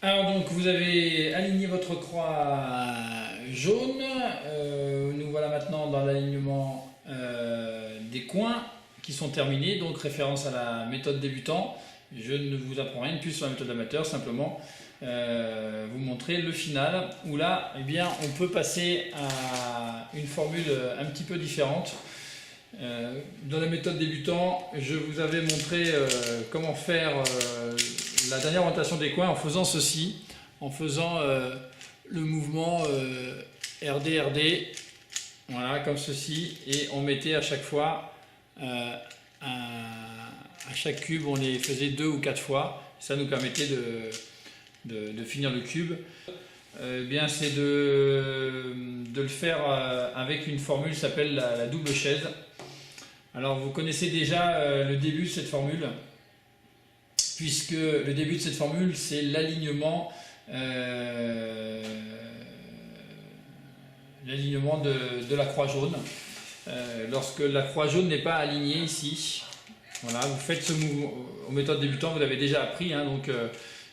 Alors donc vous avez aligné votre croix jaune. Nous voilà maintenant dans l'alignement des coins qui sont terminés, donc référence à la méthode débutant. Je ne vous apprends rien de plus sur la méthode amateur, simplement vous montrer le final où là eh bien, on peut passer à une formule un petit peu différente. Dans la méthode débutant, je vous avais montré comment faire la dernière orientation des coins en faisant ceci, en faisant le mouvement RD-RD, voilà, comme ceci, et on mettait à chaque fois, à chaque cube, on les faisait 2 ou 4 fois, ça nous permettait de finir le cube. Bien, c'est de le faire avec une formule qui s'appelle la double chaise. Alors vous connaissez déjà le début de cette formule, puisque le début de cette formule c'est l'alignement de la croix jaune. Lorsque la croix jaune n'est pas alignée ici, voilà, vous faites ce mouvement. Aux méthodes débutantes vous l'avez déjà appris, hein, donc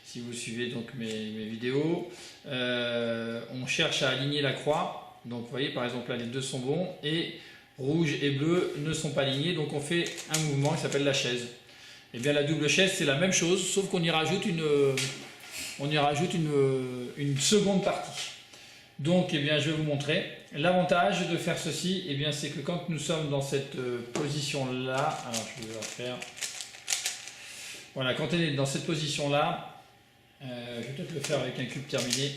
si vous suivez donc mes vidéos, on cherche à aligner la croix. Donc vous voyez par exemple là les deux sont bons et rouge et bleu ne sont pas alignés, donc on fait un mouvement qui s'appelle la chaise. Et bien la double chaise c'est la même chose, sauf qu'on y rajoute une seconde partie. Donc eh bien, je vais vous montrer. L'avantage de faire ceci, eh bien, c'est que quand nous sommes dans cette position là, alors je vais la faire. Voilà, quand on est dans cette position là, je vais peut-être le faire avec un cube terminé.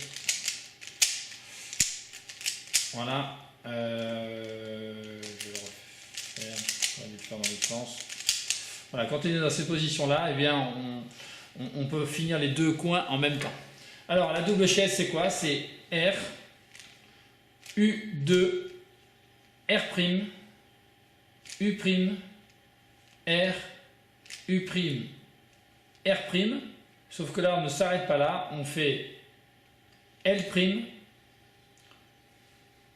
Voilà. Je vais le refaire, on va le faire dans l'autre sens. Voilà, quand on est dans cette position-là, eh bien, on peut finir les deux coins en même temps. Alors, la double chaise, c'est quoi? C'est R, U2, R', U', R, U', R', sauf que là, on ne s'arrête pas là, on fait L',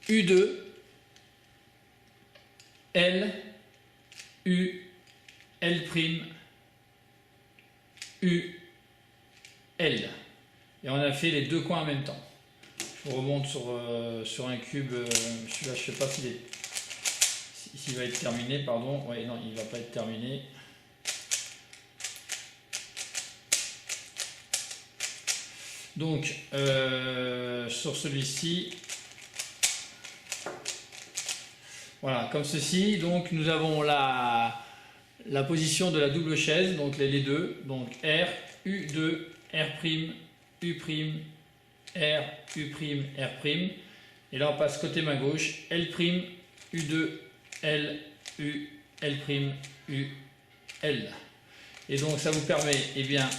U2, L, U, L', U, L. Et on a fait les deux coins en même temps. Je vous remonte sur un cube, celui-là je ne sais pas s'il va être terminé, pardon. Oui, non, il ne va pas être terminé. Donc, sur celui-ci, voilà, comme ceci. Donc, nous avons la position de la double chaise, donc les deux. Donc, R, U2, R', U', R, U', R'. Et là, on passe côté main gauche. L', U2, L, U, L', U, L. Et donc, ça vous permet, eh bien,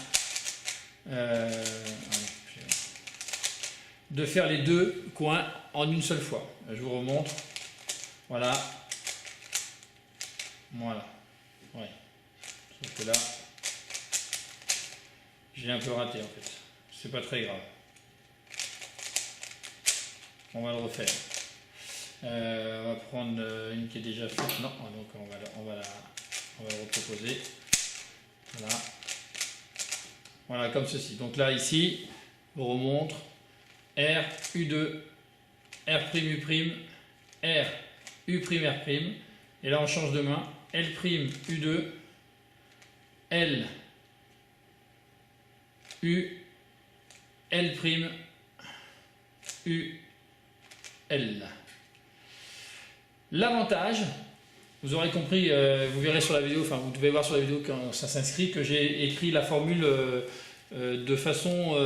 de faire les deux coins en une seule fois. Je vous remontre. Voilà. Voilà. Ouais. Sauf que là, j'ai un peu raté en fait. C'est pas très grave. On va le refaire. On va prendre une qui est déjà faite. Non, donc on va le reproposer. Voilà. Voilà, comme ceci. Donc là, ici, on remonte. R, U2, R', U', R, U', R'. Et là, on change de main. L', U2, L, U, L', U, L. L'avantage, vous aurez compris, vous verrez sur la vidéo, enfin vous devez voir sur la vidéo quand ça s'inscrit, que j'ai écrit la formule de façon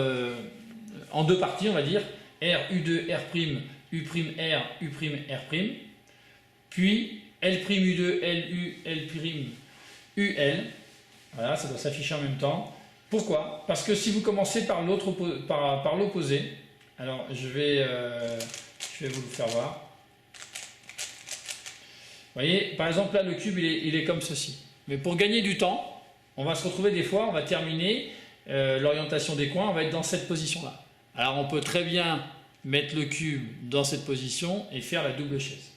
en deux parties, on va dire. R, U2, R', U', R, U', R'. Puis L', U2, L, U, L', U, L. Voilà, ça doit s'afficher en même temps. Pourquoi? Parce que si vous commencez par l'opposé, alors je vais vous le faire voir. Vous voyez, par exemple là le cube il est comme ceci. Mais pour gagner du temps, on va se retrouver des fois, on va terminer l'orientation des coins, on va être dans cette position-là. Alors on peut très bien mettre le cube dans cette position et faire la double chaise.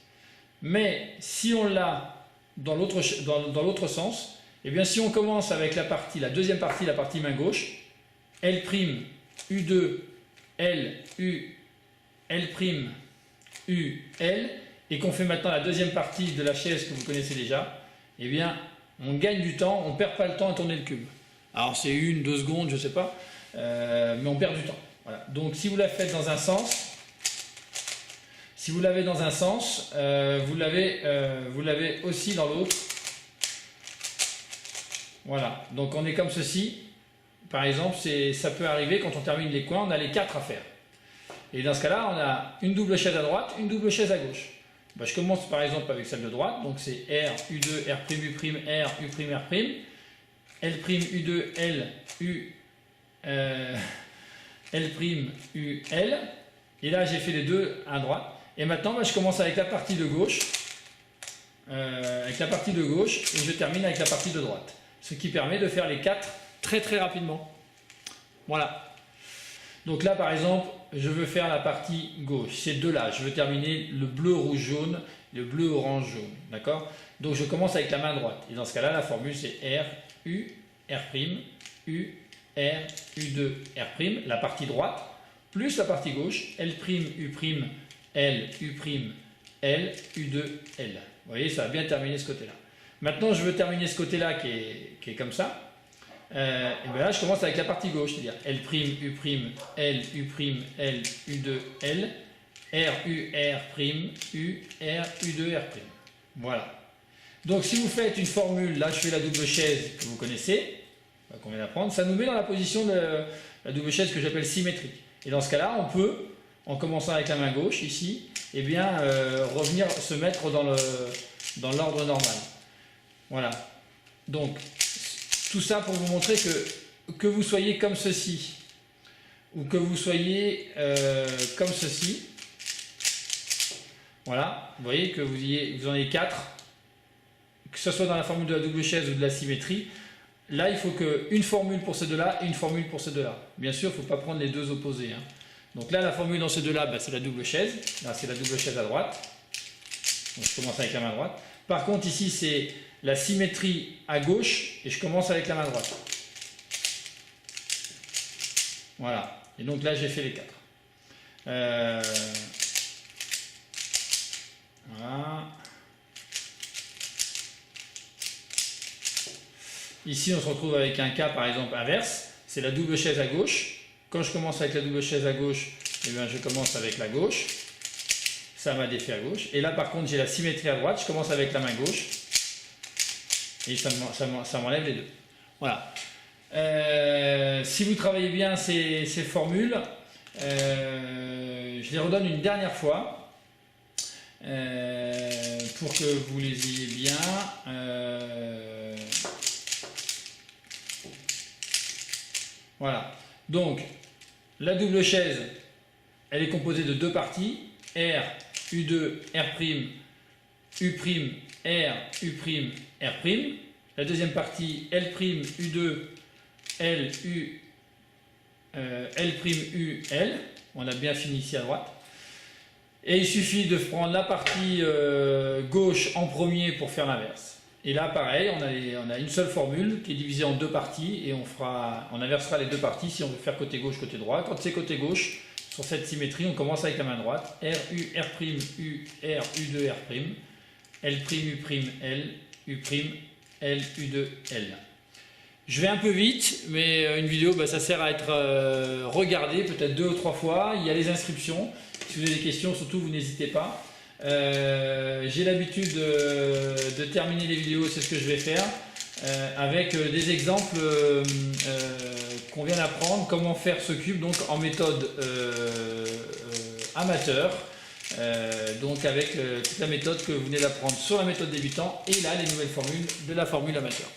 Mais si on l'a dans l'autre sens, eh bien si on commence avec la deuxième partie, la partie main gauche, L', U2, L, U, L', U, L, et qu'on fait maintenant la deuxième partie de la chaise que vous connaissez déjà, eh bien, on gagne du temps, on ne perd pas le temps à tourner le cube. Alors c'est 1-2 secondes, je ne sais pas, mais on perd du temps. Voilà. Donc si vous la faites dans un sens, si vous l'avez dans un sens, vous l'avez aussi dans l'autre. Voilà, donc on est comme ceci. Par exemple, ça peut arriver quand on termine les coins, on a les 4 à faire. Et dans ce cas-là, on a une double chaise à droite, une double chaise à gauche. Ben, je commence par exemple avec celle de droite, donc c'est R, U2, R', U', R, U', R', L', U2, L, U, L', U, L. Et là, j'ai fait les deux à droite. Et maintenant, ben, je commence avec la partie de gauche, et je termine avec la partie de droite. Ce qui permet de faire les 4 très très rapidement. Voilà. Donc là, par exemple, je veux faire la partie gauche. Ces deux-là, je veux terminer le bleu, rouge, jaune, le bleu, orange, jaune. D'accord? Donc je commence avec la main droite. Et dans ce cas-là, la formule c'est R, U, R', U, R, U2, R', la partie droite, plus la partie gauche, L', U', L, U', L, U2, L. Vous voyez, ça va bien terminer ce côté-là. Maintenant, je veux terminer ce côté-là qui est comme ça. Et bien là, je commence avec la partie gauche, c'est-à-dire L', U', L, U', L, U2, L, R, U, R', U, R, U2, R'. Voilà. Donc, si vous faites une formule, là, je fais la double chaise que vous connaissez, qu'on vient d'apprendre, ça nous met dans la position de la double chaise que j'appelle symétrique. Et dans ce cas-là, on peut, en commençant avec la main gauche, ici, eh bien, revenir se mettre dans l'ordre normal. Voilà. Donc, tout ça pour vous montrer que vous soyez comme ceci ou que vous soyez comme ceci. Voilà, vous voyez que vous en avez 4, que ce soit dans la formule de la double chaise ou de la symétrie. Là, il faut qu'une formule pour ces deux-là et une formule pour ces deux-là. Bien sûr, il ne faut pas prendre les deux opposés. Hein. Donc là, la formule dans ces deux-là, c'est la double chaise. Là, c'est la double chaise à droite. Donc, je commence avec la main droite. Par contre, ici, c'est la symétrie à gauche et je commence avec la main droite. Voilà. Et donc là, j'ai fait les 4. Voilà. Ici, on se retrouve avec un cas, par exemple, inverse. C'est la double chaise à gauche. Quand je commence avec la double chaise à gauche, eh bien, je commence avec la gauche. Ça m'a défait à gauche. Et là, par contre, j'ai la symétrie à droite. Je commence avec la main gauche. Et ça m'enlève les deux. Voilà. Si vous travaillez bien ces formules, je les redonne une dernière fois pour que vous les ayez bien. Voilà. Donc, la double chaise, elle est composée de deux parties. R, U2, R', U', R, U', R'. La deuxième partie, L', U2, L, U, L', U, L. On a bien fini ici à droite. Et il suffit de prendre la partie gauche en premier pour faire l'inverse. Et là, pareil, on a une seule formule qui est divisée en deux parties et on inversera les deux parties si on veut faire côté gauche, côté droit. Quand c'est côté gauche, sur cette symétrie, on commence avec la main droite. R, U, R', U, R, U2, R'. L', U', L, U', L, U2, L. Je vais un peu vite, mais une vidéo, ça sert à être regardée peut-être 2 ou 3 fois. Il y a les inscriptions. Si vous avez des questions, surtout, vous n'hésitez pas. J'ai l'habitude de terminer les vidéos, c'est ce que je vais faire, avec des exemples qu'on vient d'apprendre, comment faire ce cube donc en méthode amateur, donc avec toute la méthode que vous venez d'apprendre sur la méthode débutant et là les nouvelles formules de la formule amateur.